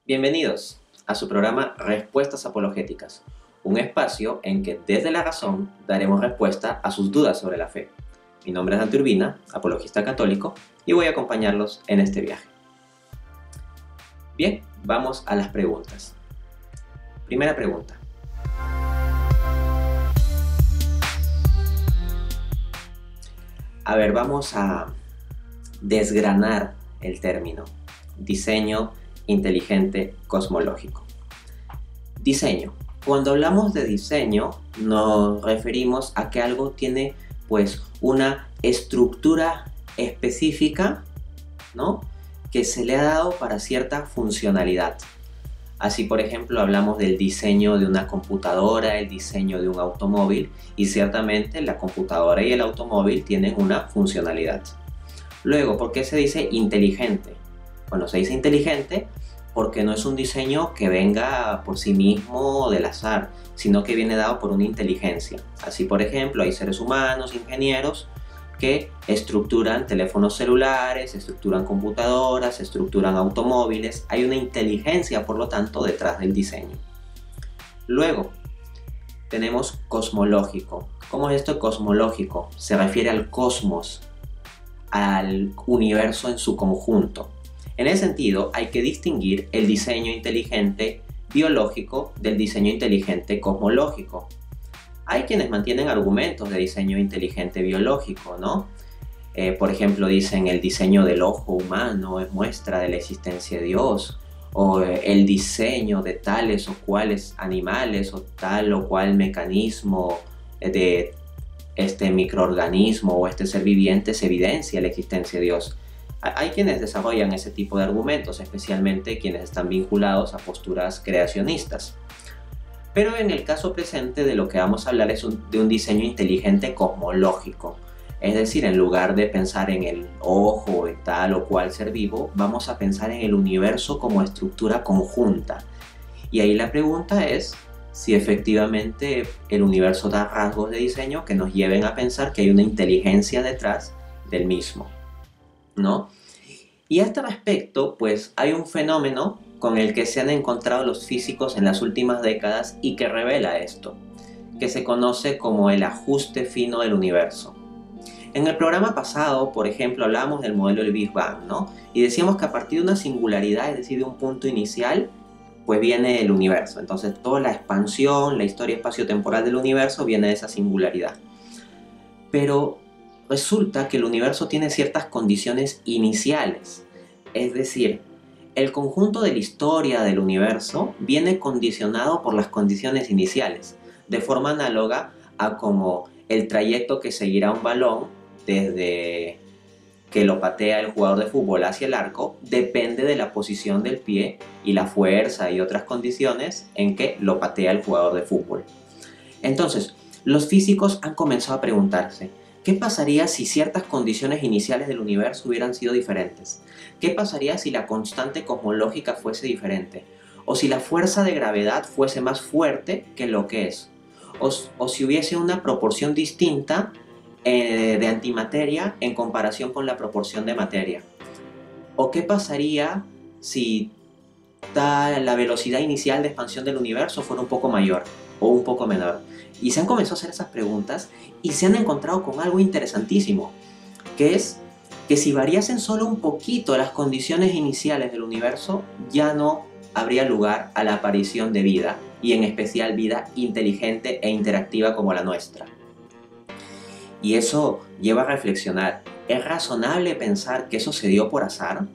Bienvenidos a su programa Respuestas Apologéticas, un espacio en que desde la razón daremos respuesta a sus dudas sobre la fe. Mi nombre es Dante Urbina, apologista católico, y voy a acompañarlos en este viaje. Bien, vamos a las preguntas. Primera pregunta. A ver, vamos a desgranar el término diseño inteligente cosmológico. Diseño. Cuando hablamos de diseño nos referimos a que algo tiene pues una estructura específica, ¿no?, que se le ha dado para cierta funcionalidad. Así, por ejemplo, hablamos del diseño de una computadora, el diseño de un automóvil, y ciertamente la computadora y el automóvil tienen una funcionalidad. Luego, ¿por qué se dice inteligente? Bueno, se dice inteligente porque no es un diseño que venga por sí mismo del azar, sino que viene dado por una inteligencia. Así, por ejemplo, hay seres humanos, ingenieros, que estructuran teléfonos celulares, estructuran computadoras, estructuran automóviles. Hay una inteligencia, por lo tanto, detrás del diseño. Luego, tenemos cosmológico. ¿Cómo es esto cosmológico? Se refiere al cosmos, al universo en su conjunto. En ese sentido, hay que distinguir el diseño inteligente biológico del diseño inteligente cosmológico. Hay quienes mantienen argumentos de diseño inteligente biológico, ¿no? Por ejemplo, dicen el diseño del ojo humano es muestra de la existencia de Dios, o el diseño de tales o cuales animales o tal o cual mecanismo de este microorganismo o este ser viviente se evidencia la existencia de Dios. Hay quienes desarrollan ese tipo de argumentos, especialmente quienes están vinculados a posturas creacionistas. Pero en el caso presente de lo que vamos a hablar es de un diseño inteligente cosmológico. Es decir, en lugar de pensar en el ojo de tal o cual ser vivo, vamos a pensar en el universo como estructura conjunta. Y ahí la pregunta es si efectivamente el universo da rasgos de diseño que nos lleven a pensar que hay una inteligencia detrás del mismo, ¿no? Y a este respecto, pues hay un fenómeno con el que se han encontrado los físicos en las últimas décadas y que revela esto, que se conoce como el ajuste fino del universo. En el programa pasado, por ejemplo, hablábamos del modelo del Big Bang, ¿no? Y decíamos que a partir de una singularidad, es decir, de un punto inicial, pues viene el universo. Entonces toda la expansión, la historia espaciotemporal del universo viene de esa singularidad. Pero resulta que el universo tiene ciertas condiciones iniciales, es decir, el conjunto de la historia del universo viene condicionado por las condiciones iniciales, de forma análoga a como el trayecto que seguirá un balón desde que lo patea el jugador de fútbol hacia el arco depende de la posición del pie y la fuerza y otras condiciones en que lo patea el jugador de fútbol. Entonces, los físicos han comenzado a preguntarse, ¿qué pasaría si ciertas condiciones iniciales del universo hubieran sido diferentes? ¿Qué pasaría si la constante cosmológica fuese diferente? ¿O si la fuerza de gravedad fuese más fuerte que lo que es? ¿O si hubiese una proporción distinta de antimateria en comparación con la proporción de materia? ¿O qué pasaría si la velocidad inicial de expansión del universo fuera un poco mayor o un poco menor? Y se han comenzado a hacer esas preguntas y se han encontrado con algo interesantísimo, que es que si variasen solo un poquito las condiciones iniciales del universo, ya no habría lugar a la aparición de vida, y en especial vida inteligente e interactiva como la nuestra. Y eso lleva a reflexionar, ¿es razonable pensar que eso se dio por azar?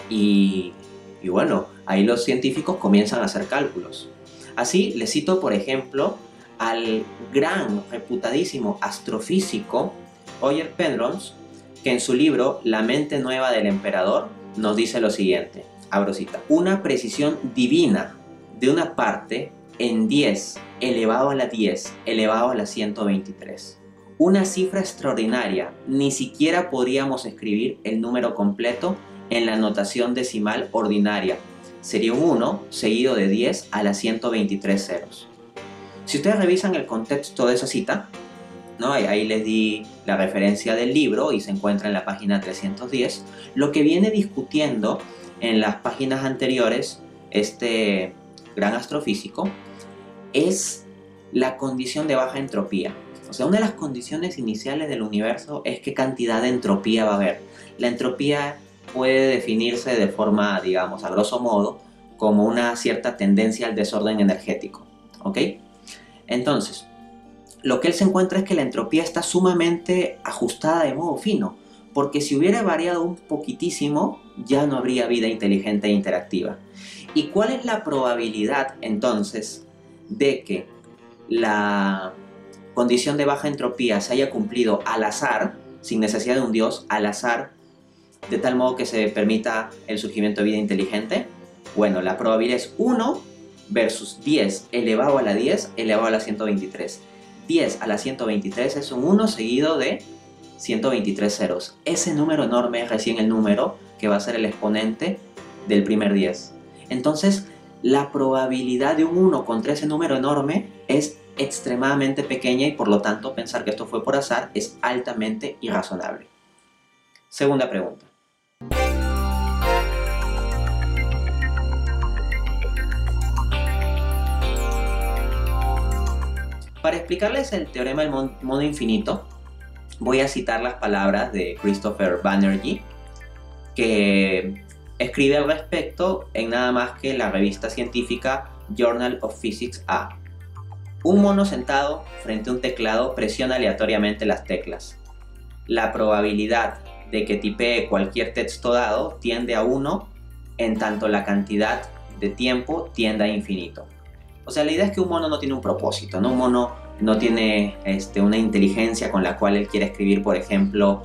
Y bueno, ahí los científicos comienzan a hacer cálculos. Así, les cito por ejemplo al gran, reputadísimo astrofísico Roger Penrose, que en su libro La mente nueva del emperador nos dice lo siguiente, abro cita: una precisión divina de una parte en 10 elevado a la 10 elevado a la 123. Una cifra extraordinaria, ni siquiera podríamos escribir el número completo en la notación decimal ordinaria. Sería un 1 seguido de 10 a la 123 ceros. Si ustedes revisan el contexto de esa cita, ¿no? Ahí les di la referencia del libro y se encuentra en la página 310. Lo que viene discutiendo en las páginas anteriores este gran astrofísico, es la condición de baja entropía. O sea, una de las condiciones iniciales del universo es qué cantidad de entropía va a haber. La entropía puede definirse de forma, digamos, a grosso modo, como una cierta tendencia al desorden energético, ¿ok? Entonces, lo que él se encuentra es que la entropía está sumamente ajustada de modo fino, porque si hubiera variado un poquitísimo, ya no habría vida inteligente e interactiva. ¿Y cuál es la probabilidad, entonces, de que la condición de baja entropía se haya cumplido al azar, sin necesidad de un dios, al azar, de tal modo que se permita el surgimiento de vida inteligente? Bueno, la probabilidad es 1 versus 10 elevado a la 10 elevado a la 123. 10 a la 123 es un 1 seguido de 123 ceros. Ese número enorme es recién el número que va a ser el exponente del primer 10. Entonces, la probabilidad de un 1 contra ese número enorme es extremadamente pequeña y por lo tanto pensar que esto fue por azar es altamente irrazonable. Segunda pregunta. Para explicarles el teorema del modo infinito, voy a citar las palabras de Christopher Banerjee, que escribe al respecto en nada más que la revista científica Journal of Physics A. Un mono sentado frente a un teclado presiona aleatoriamente las teclas. La probabilidad de que tipee cualquier texto dado tiende a 1, en tanto la cantidad de tiempo tiende a infinito. O sea, la idea es que un mono no tiene un propósito, ¿no? Un mono no tiene una inteligencia con la cual él quiere escribir, por ejemplo,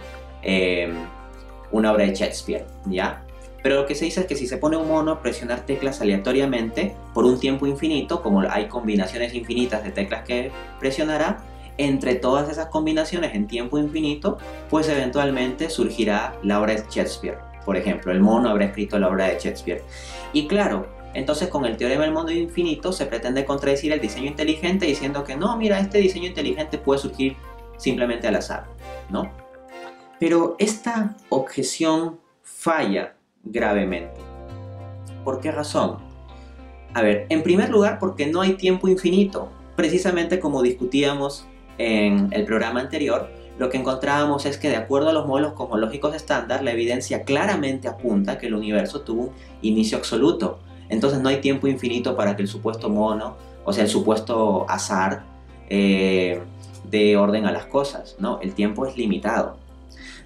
una obra de Shakespeare, ¿ya? Pero lo que se dice es que si se pone un mono a presionar teclas aleatoriamente por un tiempo infinito, como hay combinaciones infinitas de teclas que presionará, entre todas esas combinaciones en tiempo infinito, pues eventualmente surgirá la obra de Shakespeare. Por ejemplo, el mono habrá escrito la obra de Shakespeare. Y claro, entonces con el teorema del modo infinito se pretende contradecir el diseño inteligente diciendo que no, mira, este diseño inteligente puede surgir simplemente al azar, ¿no? Pero esta objeción falla gravemente. ¿Por qué razón? A ver, en primer lugar porque no hay tiempo infinito. Precisamente como discutíamos en el programa anterior, lo que encontrábamos es que de acuerdo a los modelos cosmológicos estándar, la evidencia claramente apunta que el universo tuvo un inicio absoluto. Entonces no hay tiempo infinito para que el supuesto mono, o sea, el supuesto azar, dé orden a las cosas, ¿no? El tiempo es limitado.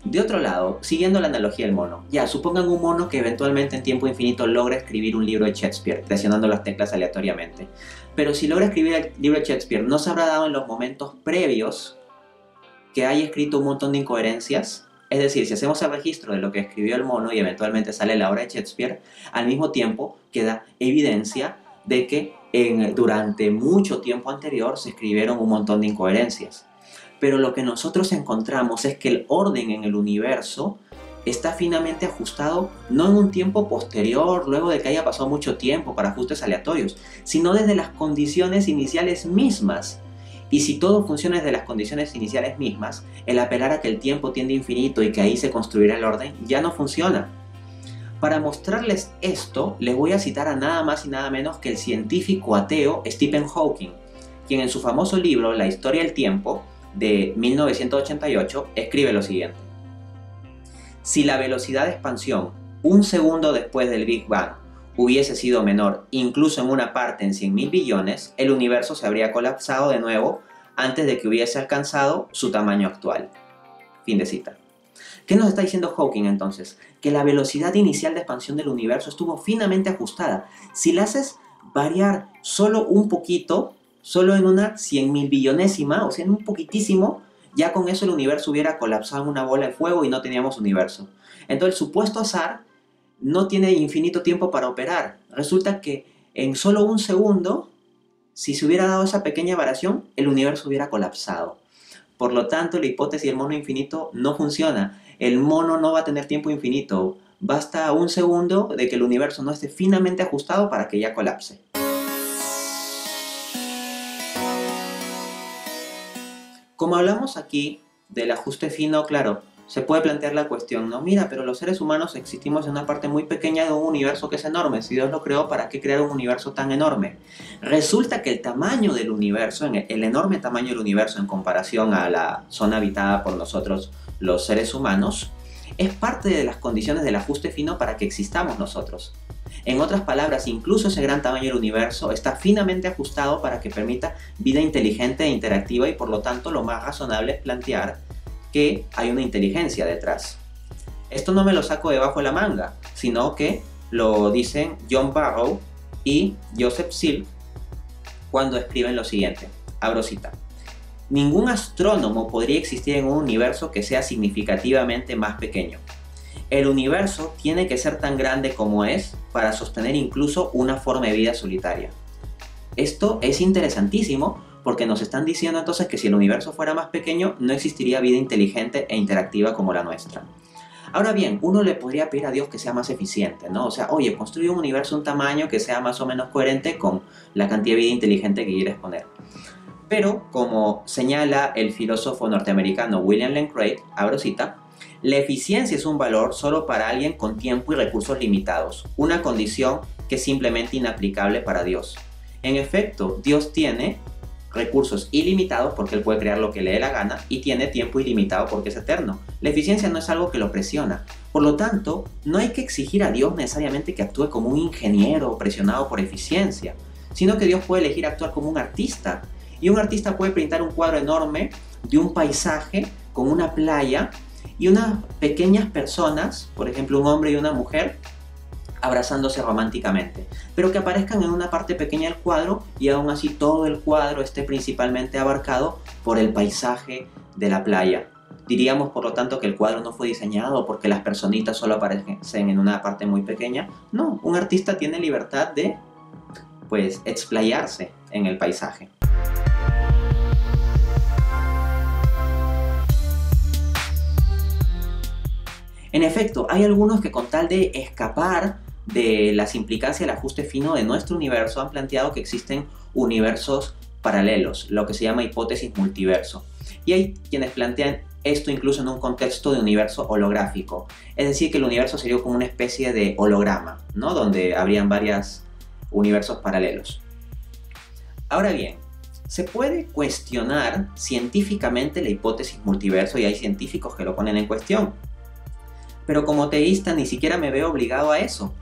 De otro lado, siguiendo la analogía del mono, ya, supongan un mono que eventualmente en tiempo infinito logra escribir un libro de Shakespeare, presionando las teclas aleatoriamente. Pero si logra escribir el libro de Shakespeare, ¿no se habrá dado en los momentos previos que haya escrito un montón de incoherencias? Es decir, si hacemos el registro de lo que escribió el mono y eventualmente sale la obra de Shakespeare, al mismo tiempo queda evidencia de que durante mucho tiempo anterior se escribieron un montón de incoherencias. Pero lo que nosotros encontramos es que el orden en el universo está finamente ajustado no en un tiempo posterior, luego de que haya pasado mucho tiempo para ajustes aleatorios, sino desde las condiciones iniciales mismas. Y si todo funciona desde las condiciones iniciales mismas, el apelar a que el tiempo tiende a infinito y que ahí se construirá el orden ya no funciona. Para mostrarles esto, les voy a citar a nada más y nada menos que el científico ateo Stephen Hawking, quien en su famoso libro La historia del tiempo, de 1988, escribe lo siguiente: si la velocidad de expansión un segundo después del Big Bang hubiese sido menor incluso en una parte en 100.000 billones, el universo se habría colapsado de nuevo antes de que hubiese alcanzado su tamaño actual. Fin de cita. ¿Qué nos está diciendo Hawking entonces? Que la velocidad inicial de expansión del universo estuvo finamente ajustada. Si la haces variar solo un poquito, solo en una 100.000 billonésima, o sea, en un poquitísimo, ya con eso el universo hubiera colapsado en una bola de fuego y no teníamos universo. Entonces el supuesto azar no tiene infinito tiempo para operar. Resulta que en solo un segundo, si se hubiera dado esa pequeña variación, el universo hubiera colapsado. Por lo tanto, la hipótesis del mono infinito no funciona. El mono no va a tener tiempo infinito. Basta un segundo de que el universo no esté finamente ajustado para que ya colapse. Como hablamos aquí del ajuste fino, claro, se puede plantear la cuestión, no, mira, pero los seres humanos existimos en una parte muy pequeña de un universo que es enorme. Si Dios lo creó, ¿para qué crear un universo tan enorme? Resulta que el tamaño del universo, el enorme tamaño del universo en comparación a la zona habitada por nosotros, los seres humanos, es parte de las condiciones del ajuste fino para que existamos nosotros. En otras palabras, incluso ese gran tamaño del universo está finamente ajustado para que permita vida inteligente e interactiva, y por lo tanto lo más razonable es plantear que hay una inteligencia detrás. Esto no me lo saco debajo de la manga, sino que lo dicen John Barrow y Joseph Silk cuando escriben lo siguiente, abro cita: ningún astrónomo podría existir en un universo que sea significativamente más pequeño. El universo tiene que ser tan grande como es para sostener incluso una forma de vida solitaria. Esto es interesantísimo porque nos están diciendo entonces que si el universo fuera más pequeño no existiría vida inteligente e interactiva como la nuestra. Ahora bien, uno le podría pedir a Dios que sea más eficiente, ¿no? O sea, oye, construye un universo, un tamaño que sea más o menos coherente con la cantidad de vida inteligente que quieres poner. Pero, como señala el filósofo norteamericano William Lane Craig, abro cita, la eficiencia es un valor solo para alguien con tiempo y recursos limitados, una condición que es simplemente inaplicable para Dios. En efecto, Dios tiene recursos ilimitados porque Él puede crear lo que le dé la gana, y tiene tiempo ilimitado porque es eterno. La eficiencia no es algo que lo presiona. Por lo tanto, no hay que exigir a Dios necesariamente que actúe como un ingeniero presionado por eficiencia, sino que Dios puede elegir actuar como un artista. Y un artista puede pintar un cuadro enorme de un paisaje con una playa y unas pequeñas personas, por ejemplo un hombre y una mujer, abrazándose románticamente, pero que aparezcan en una parte pequeña del cuadro y aún así todo el cuadro esté principalmente abarcado por el paisaje de la playa. Diríamos por lo tanto que el cuadro no fue diseñado porque las personitas solo aparecen en una parte muy pequeña. No, un artista tiene libertad de, pues, explayarse en el paisaje. En efecto, hay algunos que con tal de escapar de las implicancias del ajuste fino de nuestro universo han planteado que existen universos paralelos, lo que se llama hipótesis multiverso. Y hay quienes plantean esto incluso en un contexto de universo holográfico, es decir, que el universo sería como una especie de holograma, ¿no? Donde habrían varios universos paralelos. Ahora bien, se puede cuestionar científicamente la hipótesis multiverso y hay científicos que lo ponen en cuestión. Pero como teísta ni siquiera me veo obligado a eso,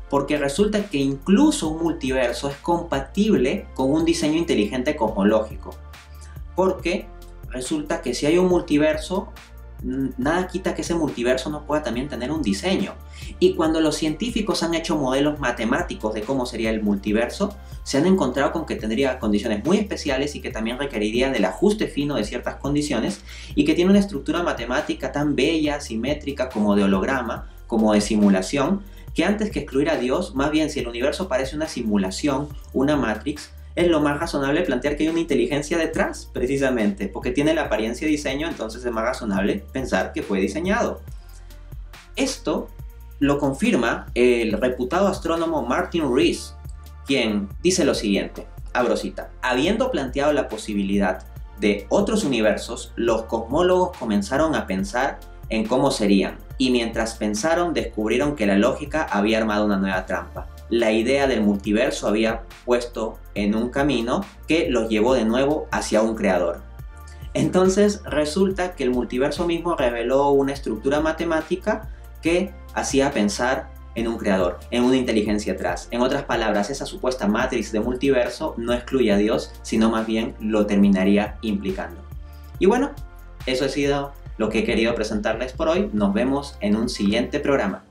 porque resulta que incluso un multiverso es compatible con un diseño inteligente cosmológico. Porque resulta que si hay un multiverso, nada quita que ese multiverso no pueda también tener un diseño. Y cuando los científicos han hecho modelos matemáticos de cómo sería el multiverso, se han encontrado con que tendría condiciones muy especiales y que también requerirían del ajuste fino de ciertas condiciones, y que tiene una estructura matemática tan bella, simétrica, como de holograma, como de simulación, que antes que excluir a Dios, más bien si el universo parece una simulación, una matrix, es lo más razonable plantear que hay una inteligencia detrás, precisamente, porque tiene la apariencia de diseño, entonces es más razonable pensar que fue diseñado. Esto lo confirma el reputado astrónomo Martin Rees, quien dice lo siguiente, abro cita: habiendo planteado la posibilidad de otros universos, los cosmólogos comenzaron a pensar en cómo serían, y mientras pensaron descubrieron que la lógica había armado una nueva trampa. La idea del multiverso había puesto en un camino que los llevó de nuevo hacia un creador. Entonces resulta que el multiverso mismo reveló una estructura matemática que hacía pensar en un creador, en una inteligencia atrás. En otras palabras, esa supuesta matrix de multiverso no excluye a Dios, sino más bien lo terminaría implicando. Y bueno, eso ha sido lo que he querido presentarles por hoy. Nos vemos en un siguiente programa.